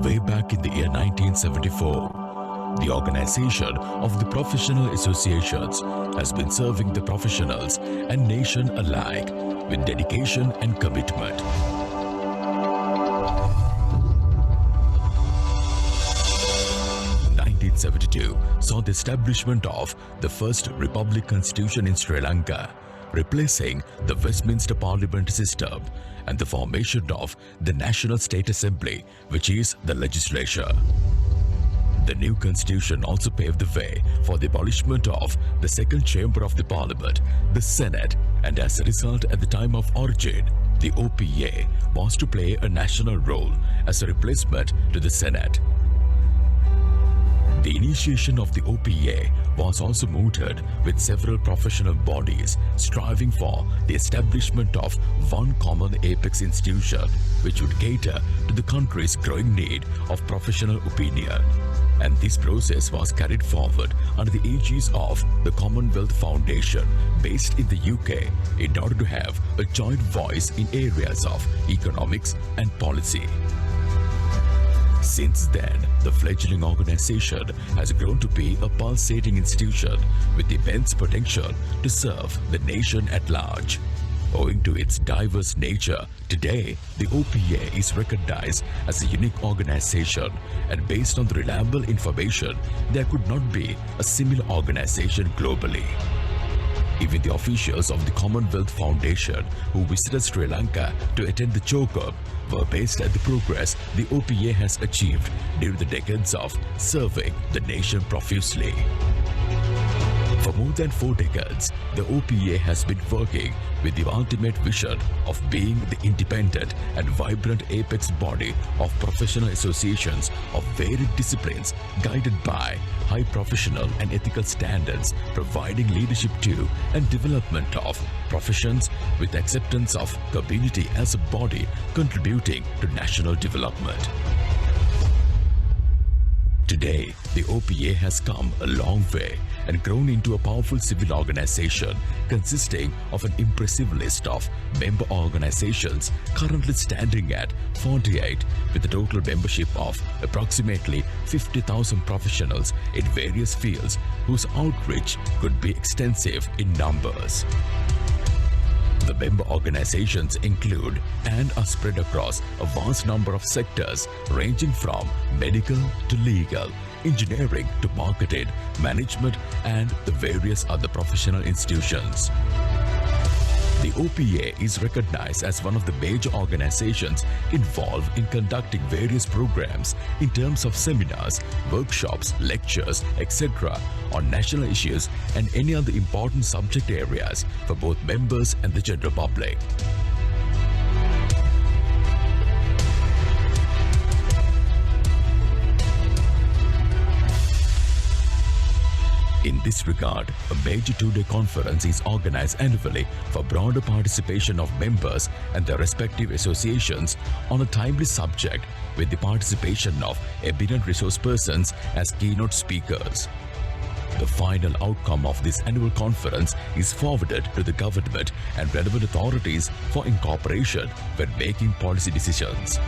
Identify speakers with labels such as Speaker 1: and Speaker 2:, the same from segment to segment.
Speaker 1: Way back in the year 1974, the Organization of the Professional Associations has been serving the professionals and nation alike with dedication and commitment. 1972 saw the establishment of the first Republic Constitution in Sri Lanka, replacing the Westminster Parliament system, and the formation of the National State Assembly, which is the legislature. The new constitution also paved the way for the abolishment of the second chamber of the parliament, the Senate, and as a result, at the time of origin, the OPA was to play a national role as a replacement to the Senate. The initiation of the OPA was also mooted with several professional bodies striving for the establishment of one common apex institution which would cater to the country's growing need of professional opinion. And this process was carried forward under the aegis of the Commonwealth Foundation based in the UK in order to have a joint voice in areas of economics and policy. Since then, the fledgling organization has grown to be a pulsating institution with immense potential to serve the nation at large. Owing to its diverse nature, today the OPA is recognized as a unique organization, and based on the reliable information, there could not be a similar organization globally. Even the officials of the Commonwealth Foundation who visited Sri Lanka to attend the CHOCOP were based at the progress the OPA has achieved during the decades of serving the nation profusely. For more than 4 decades, the OPA has been working with the ultimate vision of being the independent and vibrant apex body of professional associations of varied disciplines guided by high professional and ethical standards, providing leadership to and development of professions with acceptance of community as a body contributing to national development. Today, the OPA has come a long way and grown into a powerful civil organization consisting of an impressive list of member organizations currently standing at 48 with a total membership of approximately 50,000 professionals in various fields whose outreach could be extensive in numbers. The member organizations include and are spread across a vast number of sectors ranging from medical to legal, engineering to marketing, management, and the various other professional institutions. The OPA is recognized as one of the major organizations involved in conducting various programs in terms of seminars, workshops, lectures, etc. on national issues and any other important subject areas for both members and the general public. In this regard, a major 2-day conference is organized annually for broader participation of members and their respective associations on a timely subject with the participation of eminent resource persons as keynote speakers. The final outcome of this annual conference is forwarded to the government and relevant authorities for incorporation when making policy decisions.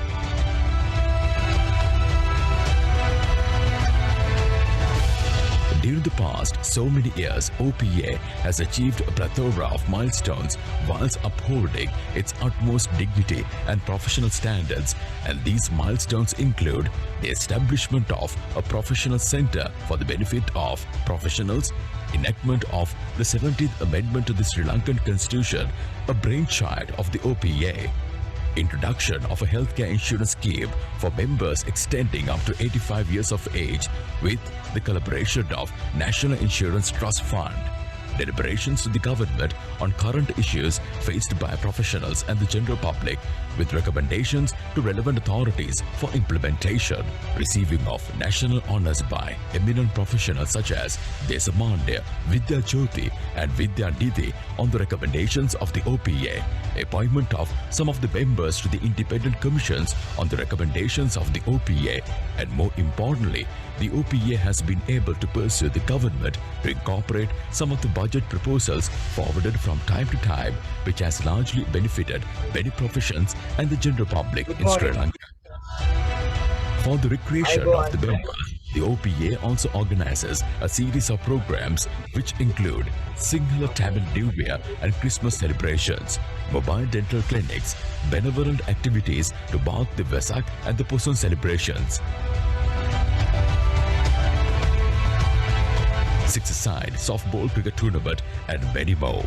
Speaker 1: During the past so many years, OPA has achieved a plethora of milestones whilst upholding its utmost dignity and professional standards, and these milestones include the establishment of a professional center for the benefit of professionals, enactment of the 17th Amendment to the Sri Lankan Constitution, a brainchild of the OPA, introduction of a healthcare insurance scheme for members extending up to 85 years of age with the collaboration of National Insurance Trust Fund, deliberations to the government on current issues faced by professionals and the general public with recommendations to relevant authorities for implementation, receiving of national honors by eminent professionals such as Desamandya, Vidya Jyoti and Vidya Nidhi on the recommendations of the OPA, appointment of some of the members to the independent commissions on the recommendations of the OPA, and more importantly, the OPA has been able to pursue the government to incorporate some of the budget proposals forwarded from time to time, which has largely benefited many professions and the general public in Sri Lanka. For the recreation of the member, the OPA also organizes a series of programs which include Sinhala Tamil New Year and Christmas celebrations, mobile dental clinics, benevolent activities to mark the Vesak and the Pusun celebrations, six-a-side softball cricket tournament, and many more.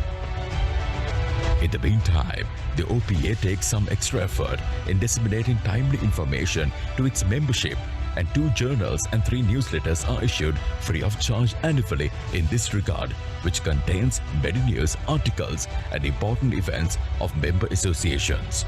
Speaker 1: In the meantime, the OPA takes some extra effort in disseminating timely information to its membership, and 2 journals and 3 newsletters are issued free of charge annually in this regard, which contains many news articles and important events of member associations.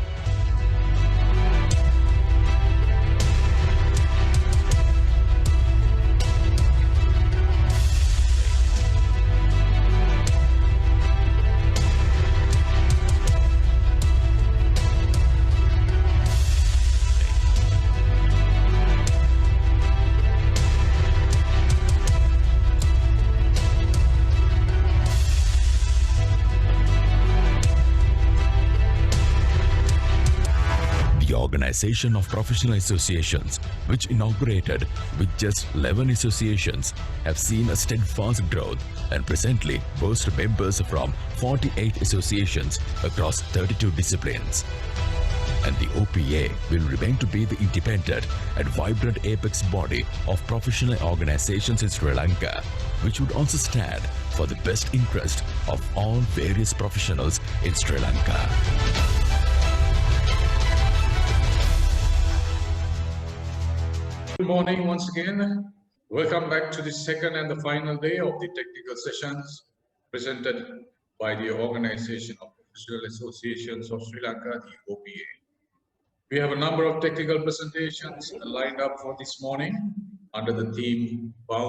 Speaker 1: The Organization of Professional Associations, which inaugurated with just 11 associations, have seen a steadfast growth and presently boast members from 48 associations across 32 disciplines. And the OPA will remain to be the independent and vibrant apex body of professional organizations in Sri Lanka, which would also stand for the best interest of all various professionals in Sri Lanka.
Speaker 2: Good morning once again. Welcome back to the second and the final day of the technical sessions presented by the Organization of Professional Associations of Sri Lanka, the OPA. We have a number of technical presentations lined up for this morning under the theme Bound